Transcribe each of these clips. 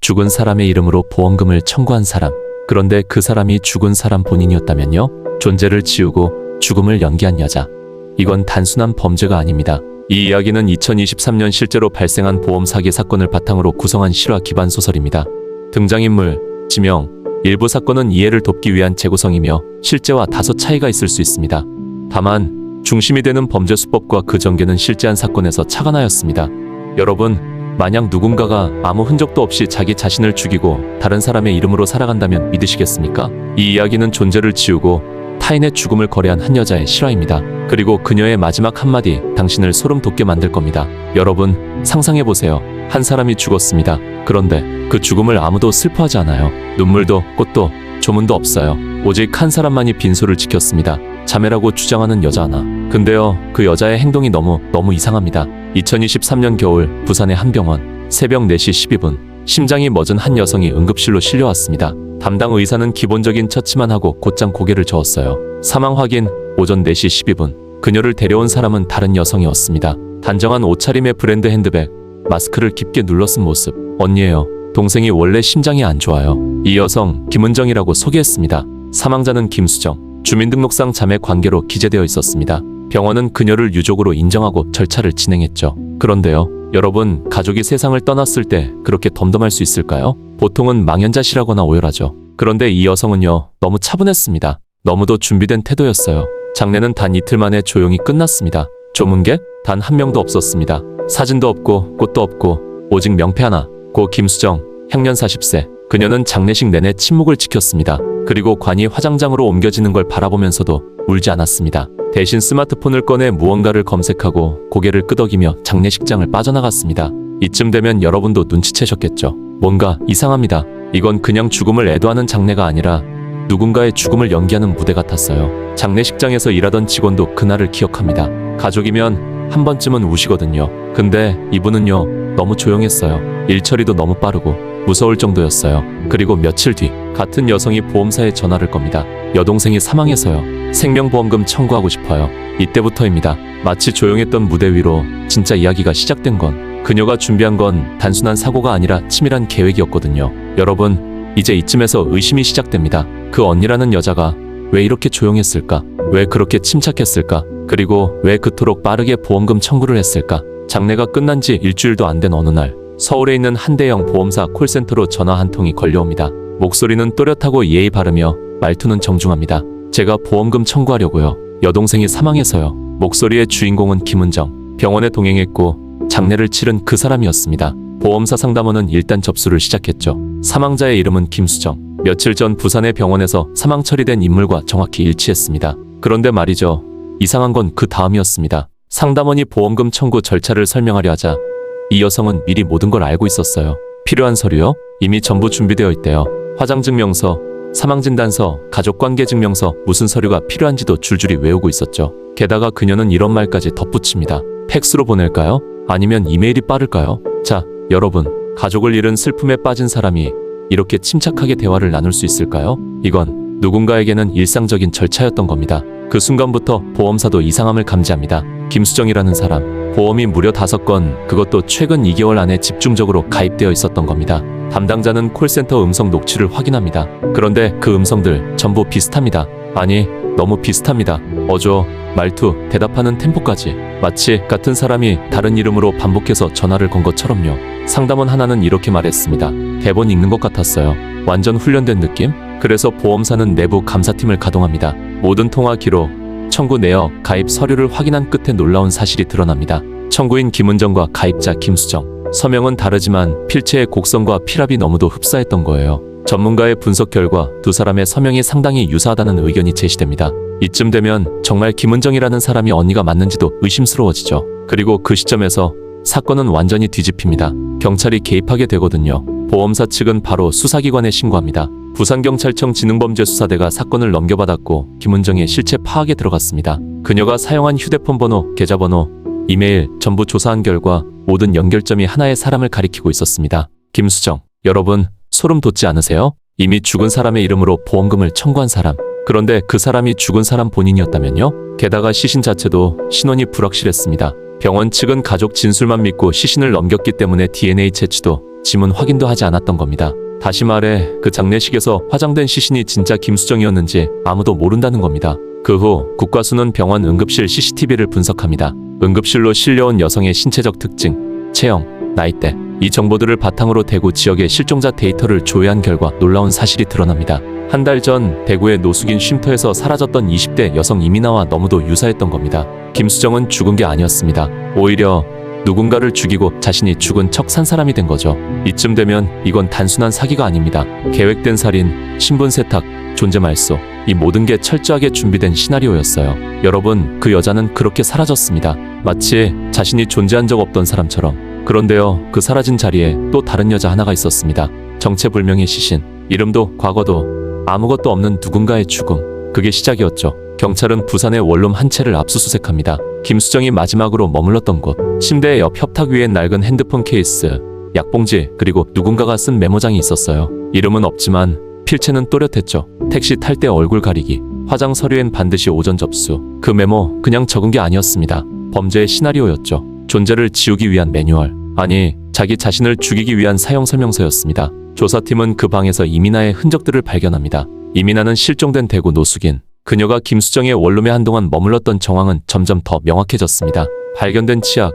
죽은 사람의 이름으로 보험금을 청구한 사람. 그런데 그 사람이 죽은 사람 본인이었다면요? 존재를 지우고 죽음을 연기한 여자. 이건 단순한 범죄가 아닙니다. 이 이야기는 2023년 실제로 발생한 보험 사기 사건을 바탕으로 구성한 실화 기반 소설입니다. 등장인물, 지명, 일부 사건은 이해를 돕기 위한 재구성이며 실제와 다소 차이가 있을 수 있습니다. 다만 중심이 되는 범죄 수법과 그 전개는 실제한 사건에서 착안하였습니다. 여러분, 만약 누군가가 아무 흔적도 없이 자기 자신을 죽이고 다른 사람의 이름으로 살아간다면 믿으시겠습니까? 이 이야기는 존재를 지우고 타인의 죽음을 거래한 한 여자의 실화입니다. 그리고 그녀의 마지막 한마디, 당신을 소름 돋게 만들 겁니다. 여러분, 상상해보세요. 한 사람이 죽었습니다. 그런데 그 죽음을 아무도 슬퍼하지 않아요. 눈물도 꽃도 조문도 없어요. 오직 한 사람만이 빈소를 지켰습니다. 자매라고 주장하는 여자 하나. 근데요, 그 여자의 행동이 너무 이상합니다. 2023년 겨울 부산의 한 병원. 새벽 4시 12분 심장이 멎은 한 여성이 응급실로 실려왔습니다. 담당 의사는 기본적인 처치만 하고 곧장 고개를 저었어요. 사망 확인 오전 4시 12분 그녀를 데려온 사람은 다른 여성이었습니다. 단정한 옷차림의 브랜드 핸드백, 마스크를 깊게 눌러 쓴 모습. 언니예요. 동생이 원래 심장이 안 좋아요. 이 여성 김은정이라고 소개했습니다. 사망자는 김수정. 주민등록상 자매 관계로 기재되어 있었습니다. 병원은 그녀를 유족으로 인정하고 절차를 진행했죠. 그런데요, 여러분, 가족이 세상을 떠났을 때 그렇게 덤덤할 수 있을까요? 보통은 망연자실하거나 오열하죠. 그런데 이 여성은요, 너무 차분했습니다. 너무도 준비된 태도였어요. 장례는 단 이틀 만에 조용히 끝났습니다. 조문객 단 한 명도 없었습니다. 사진도 없고 꽃도 없고 오직 명패 하나. 고 김수정, 향년 40세. 그녀는 장례식 내내 침묵을 지켰습니다. 그리고 관이 화장장으로 옮겨지는 걸 바라보면서도 울지 않았습니다. 대신 스마트폰을 꺼내 무언가를 검색하고 고개를 끄덕이며 장례식장을 빠져나갔습니다. 이쯤 되면 여러분도 눈치채셨겠죠. 뭔가 이상합니다. 이건 그냥 죽음을 애도하는 장례가 아니라 누군가의 죽음을 연기하는 무대 같았어요. 장례식장에서 일하던 직원도 그날을 기억합니다. 가족이면 한 번쯤은 우시거든요. 근데 이분은요, 너무 조용했어요. 일 처리도 너무 빠르고 무서울 정도였어요. 그리고 며칠 뒤 같은 여성이 보험사에 전화를 겁니다. 여동생이 사망해서요. 생명보험금 청구하고 싶어요. 이때부터입니다. 마치 조용했던 무대 위로 진짜 이야기가 시작된 건, 그녀가 준비한 건 단순한 사고가 아니라 치밀한 계획이었거든요. 여러분, 이제 이쯤에서 의심이 시작됩니다. 그 언니라는 여자가 왜 이렇게 조용했을까? 왜 그렇게 침착했을까? 그리고 왜 그토록 빠르게 보험금 청구를 했을까? 장례가 끝난 지 일주일도 안 된 어느 날, 서울에 있는 한 대형 보험사 콜센터로 전화 한 통이 걸려옵니다. 목소리는 또렷하고 예의 바르며 말투는 정중합니다. 제가 보험금 청구하려고요. 여동생이 사망해서요. 목소리의 주인공은 김은정. 병원에 동행했고 장례를 치른 그 사람이었습니다. 보험사 상담원은 일단 접수를 시작했죠. 사망자의 이름은 김수정. 며칠 전 부산의 병원에서 사망 처리된 인물과 정확히 일치했습니다. 그런데 말이죠, 이상한 건 그 다음이었습니다. 상담원이 보험금 청구 절차를 설명하려 하자 이 여성은 미리 모든 걸 알고 있었어요. 필요한 서류요? 이미 전부 준비되어 있대요. 화장증명서, 사망진단서, 가족관계증명서, 무슨 서류가 필요한지도 줄줄이 외우고 있었죠. 게다가 그녀는 이런 말까지 덧붙입니다. 팩스로 보낼까요? 아니면 이메일이 빠를까요? 자, 여러분, 가족을 잃은 슬픔에 빠진 사람이 이렇게 침착하게 대화를 나눌 수 있을까요? 이건 누군가에게는 일상적인 절차였던 겁니다. 그 순간부터 보험사도 이상함을 감지합니다. 김수정이라는 사람, 보험이 무려 5건, 그것도 최근 2개월 안에 집중적으로 가입되어 있었던 겁니다. 담당자는 콜센터 음성 녹취를 확인합니다. 그런데 그 음성들 전부 비슷합니다. 아니, 너무 비슷합니다. 어조, 말투, 대답하는 템포까지 마치 같은 사람이 다른 이름으로 반복해서 전화를 건 것처럼요. 상담원 하나는 이렇게 말했습니다. 대본 읽는 것 같았어요. 완전 훈련된 느낌? 그래서 보험사는 내부 감사팀을 가동합니다. 모든 통화 기록, 청구 내역, 가입 서류를 확인한 끝에 놀라운 사실이 드러납니다. 청구인 김은정과 가입자 김수정. 서명은 다르지만 필체의 곡선과 필압이 너무도 흡사했던 거예요. 전문가의 분석 결과 두 사람의 서명이 상당히 유사하다는 의견이 제시됩니다. 이쯤 되면 정말 김은정이라는 사람이 언니가 맞는지도 의심스러워지죠. 그리고 그 시점에서 사건은 완전히 뒤집힙니다. 경찰이 개입하게 되거든요. 보험사 측은 바로 수사기관에 신고합니다. 부산경찰청 지능범죄수사대가 사건을 넘겨받았고 김은정의 실체 파악에 들어갔습니다. 그녀가 사용한 휴대폰 번호, 계좌번호, 이메일 전부 조사한 결과 모든 연결점이 하나의 사람을 가리키고 있었습니다. 김수정. 여러분, 소름 돋지 않으세요? 이미 죽은 사람의 이름으로 보험금을 청구한 사람. 그런데 그 사람이 죽은 사람 본인이었다면요? 게다가 시신 자체도 신원이 불확실했습니다. 병원 측은 가족 진술만 믿고 시신을 넘겼기 때문에 DNA 채취도 지문 확인도 하지 않았던 겁니다. 다시 말해 그 장례식에서 화장된 시신이 진짜 김수정이었는지 아무도 모른다는 겁니다. 그 후 국과수는 병원 응급실 CCTV를 분석합니다. 응급실로 실려온 여성의 신체적 특징, 체형, 나이대, 이 정보들을 바탕으로 대구 지역의 실종자 데이터를 조회한 결과 놀라운 사실이 드러납니다. 한 달 전 대구의 노숙인 쉼터에서 사라졌던 20대 여성 이민아와 너무도 유사했던 겁니다. 김수정은 죽은 게 아니었습니다. 오히려 누군가를 죽이고 자신이 죽은 척 산 사람이 된 거죠. 이쯤 되면 이건 단순한 사기가 아닙니다. 계획된 살인, 신분 세탁, 존재 말소, 이 모든 게 철저하게 준비된 시나리오였어요. 여러분, 그 여자는 그렇게 사라졌습니다. 마치 자신이 존재한 적 없던 사람처럼. 그런데요, 그 사라진 자리에 또 다른 여자 하나가 있었습니다. 정체불명의 시신, 이름도 과거도 아무것도 없는 누군가의 죽음. 그게 시작이었죠. 경찰은 부산의 원룸 한 채를 압수수색합니다. 김수정이 마지막으로 머물렀던 곳, 침대 옆 협탁 위엔 낡은 핸드폰 케이스, 약봉지, 그리고 누군가가 쓴 메모장이 있었어요. 이름은 없지만 필체는 또렷했죠. 택시 탈 때 얼굴 가리기, 화장 서류엔 반드시 오전 접수. 그 메모 그냥 적은 게 아니었습니다. 범죄의 시나리오였죠. 존재를 지우기 위한 매뉴얼, 아니 자기 자신을 죽이기 위한 사용 설명서였습니다. 조사팀은 그 방에서 이민아의 흔적들을 발견합니다. 이민아는 실종된 대구 노숙인. 그녀가 김수정의 원룸에 한동안 머물렀던 정황은 점점 더 명확해졌습니다. 발견된 치약,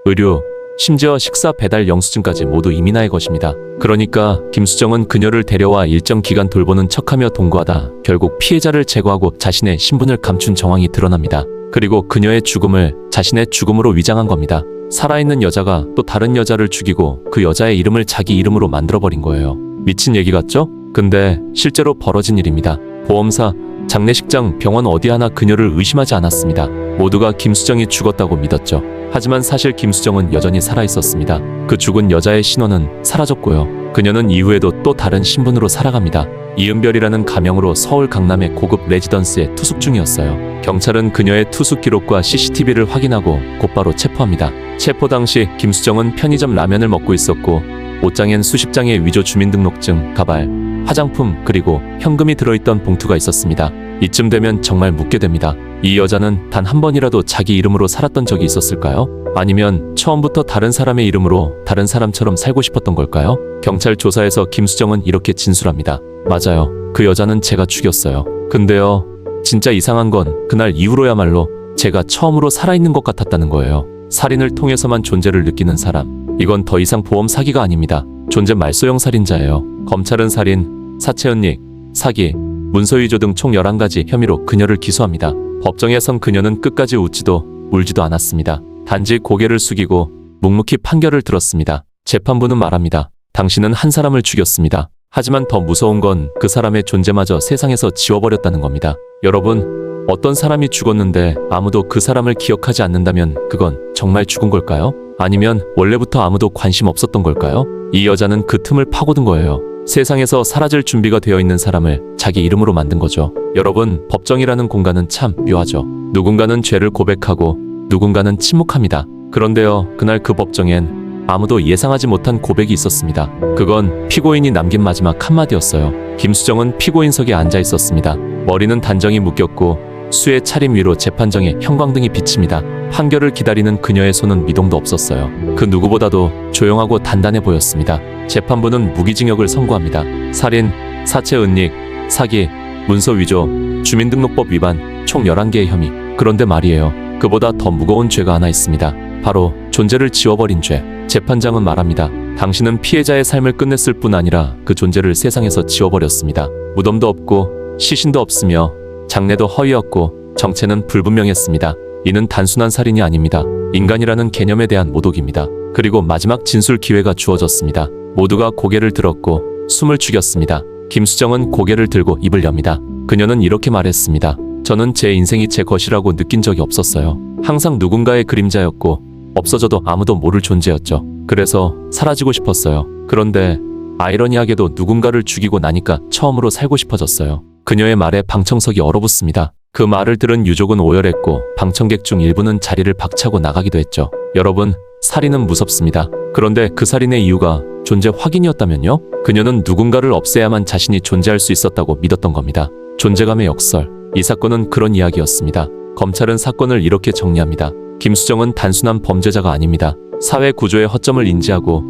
의류, 심지어 식사 배달 영수증까지 모두 이민아의 것입니다. 그러니까 김수정은 그녀를 데려와 일정 기간 돌보는 척하며 동거하다 결국 피해자를 제거하고 자신의 신분을 감춘 정황이 드러납니다. 그리고 그녀의 죽음을 자신의 죽음으로 위장한 겁니다. 살아있는 여자가 또 다른 여자를 죽이고 그 여자의 이름을 자기 이름으로 만들어버린 거예요. 미친 얘기 같죠? 근데 실제로 벌어진 일입니다. 보험사, 장례식장, 병원 어디 하나 그녀를 의심하지 않았습니다. 모두가 김수정이 죽었다고 믿었죠. 하지만 사실 김수정은 여전히 살아있었습니다. 그 죽은 여자의 신원은 사라졌고요. 그녀는 이후에도 또 다른 신분으로 살아갑니다. 이은별이라는 가명으로 서울 강남의 고급 레지던스에 투숙 중이었어요. 경찰은 그녀의 투숙 기록과 CCTV를 확인하고 곧바로 체포합니다. 체포 당시 김수정은 편의점 라면을 먹고 있었고 옷장엔 수십 장의 위조 주민등록증, 가발, 화장품, 그리고 현금이 들어있던 봉투가 있었습니다. 이쯤 되면 정말 묻게 됩니다. 이 여자는 단 한 번이라도 자기 이름으로 살았던 적이 있었을까요? 아니면 처음부터 다른 사람의 이름으로 다른 사람처럼 살고 싶었던 걸까요? 경찰 조사에서 김수정은 이렇게 진술합니다. 맞아요. 그 여자는 제가 죽였어요. 근데요, 진짜 이상한 건 그날 이후로야말로 제가 처음으로 살아있는 것 같았다는 거예요. 살인을 통해서만 존재를 느끼는 사람. 이건 더 이상 보험 사기가 아닙니다. 존재 말소형 살인자예요. 검찰은 살인, 사체 은닉, 사기, 문서위조 등 총 11가지 혐의로 그녀를 기소합니다. 법정에선 그녀는 끝까지 웃지도 울지도 않았습니다. 단지 고개를 숙이고 묵묵히 판결을 들었습니다. 재판부는 말합니다. 당신은 한 사람을 죽였습니다. 하지만 더 무서운 건 그 사람의 존재마저 세상에서 지워버렸다는 겁니다. 여러분, 어떤 사람이 죽었는데 아무도 그 사람을 기억하지 않는다면 그건 정말 죽은 걸까요? 아니면 원래부터 아무도 관심 없었던 걸까요? 이 여자는 그 틈을 파고든 거예요. 세상에서 사라질 준비가 되어 있는 사람을 자기 이름으로 만든 거죠. 여러분, 법정이라는 공간은 참 묘하죠. 누군가는 죄를 고백하고 누군가는 침묵합니다. 그런데요, 그날 그 법정엔 아무도 예상하지 못한 고백이 있었습니다. 그건 피고인이 남긴 마지막 한마디였어요. 김수정은 피고인석에 앉아 있었습니다. 머리는 단정히 묶였고 수의 차림 위로 재판정에 형광등이 비칩니다. 판결을 기다리는 그녀의 손은 미동도 없었어요. 그 누구보다도 조용하고 단단해 보였습니다. 재판부는 무기징역을 선고합니다. 살인, 사체 은닉, 사기, 문서 위조, 주민등록법 위반, 총 11개의 혐의. 그런데 말이에요. 그보다 더 무거운 죄가 하나 있습니다. 바로 존재를 지워버린 죄. 재판장은 말합니다. 당신은 피해자의 삶을 끝냈을 뿐 아니라 그 존재를 세상에서 지워버렸습니다. 무덤도 없고 시신도 없으며 장례도 허위였고 정체는 불분명했습니다. 이는 단순한 살인이 아닙니다. 인간이라는 개념에 대한 모독입니다. 그리고 마지막 진술 기회가 주어졌습니다. 모두가 고개를 들었고 숨을 죽였습니다. 김수정은 고개를 들고 입을 엽니다. 그녀는 이렇게 말했습니다. 저는 제 인생이 제 것이라고 느낀 적이 없었어요. 항상 누군가의 그림자였고 없어져도 아무도 모를 존재였죠. 그래서 사라지고 싶었어요. 그런데 아이러니하게도 누군가를 죽이고 나니까 처음으로 살고 싶어졌어요. 그녀의 말에 방청석이 얼어붙습니다. 그 말을 들은 유족은 오열했고 방청객 중 일부는 자리를 박차고 나가기도 했죠. 여러분, 살인은 무섭습니다. 그런데 그 살인의 이유가 존재 확인이었다면요? 그녀는 누군가를 없애야만 자신이 존재할 수 있었다고 믿었던 겁니다. 존재감의 역설. 이 사건은 그런 이야기였습니다. 검찰은 사건을 이렇게 정리합니다. 김수정은 단순한 범죄자가 아닙니다. 사회 구조의 허점을 인지하고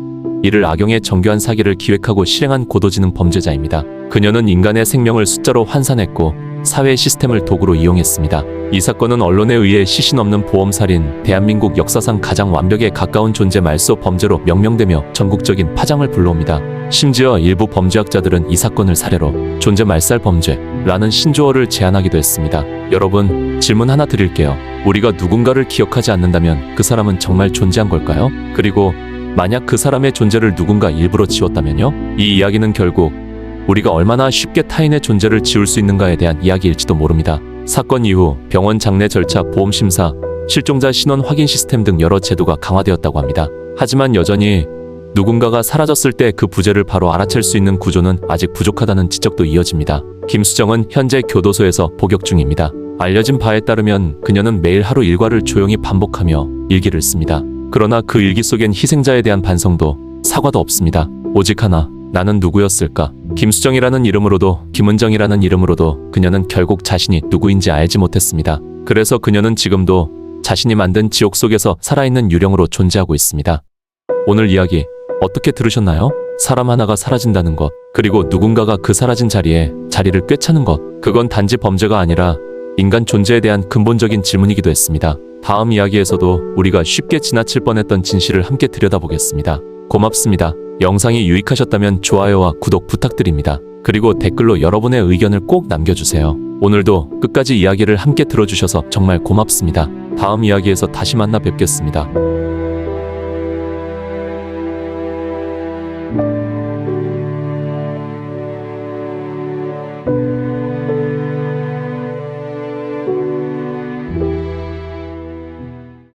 이를 악용해 정교한 사기를 기획하고 실행한 고도지능 범죄자입니다. 그녀는 인간의 생명을 숫자로 환산했고 사회 시스템을 도구로 이용했습니다. 이 사건은 언론에 의해 시신 없는 보험살인, 대한민국 역사상 가장 완벽에 가까운 존재 말소 범죄로 명명되며 전국적인 파장을 불러옵니다. 심지어 일부 범죄학자들은 이 사건을 사례로 존재 말살 범죄라는 신조어를 제안하기도 했습니다. 여러분, 질문 하나 드릴게요. 우리가 누군가를 기억하지 않는다면 그 사람은 정말 존재한 걸까요? 그리고 만약 그 사람의 존재를 누군가 일부러 지웠다면요? 이 이야기는 결국 우리가 얼마나 쉽게 타인의 존재를 지울 수 있는가에 대한 이야기일지도 모릅니다. 사건 이후 병원 장례 절차, 보험 심사, 실종자 신원 확인 시스템 등 여러 제도가 강화되었다고 합니다. 하지만 여전히 누군가가 사라졌을 때 그 부재를 바로 알아챌 수 있는 구조는 아직 부족하다는 지적도 이어집니다. 김수정은 현재 교도소에서 복역 중입니다. 알려진 바에 따르면 그녀는 매일 하루 일과를 조용히 반복하며 일기를 씁니다. 그러나 그 일기 속엔 희생자에 대한 반성도 사과도 없습니다. 오직 하나, 나는 누구였을까? 김수정이라는 이름으로도 김은정이라는 이름으로도 그녀는 결국 자신이 누구인지 알지 못했습니다. 그래서 그녀는 지금도 자신이 만든 지옥 속에서 살아있는 유령으로 존재하고 있습니다. 오늘 이야기 어떻게 들으셨나요? 사람 하나가 사라진다는 것, 그리고 누군가가 그 사라진 자리에 자리를 꿰차는 것, 그건 단지 범죄가 아니라 인간 존재에 대한 근본적인 질문이기도 했습니다. 다음 이야기에서도 우리가 쉽게 지나칠 뻔했던 진실을 함께 들여다보겠습니다. 고맙습니다. 영상이 유익하셨다면 좋아요와 구독 부탁드립니다. 그리고 댓글로 여러분의 의견을 꼭 남겨주세요. 오늘도 끝까지 이야기를 함께 들어주셔서 정말 고맙습니다. 다음 이야기에서 다시 만나 뵙겠습니다.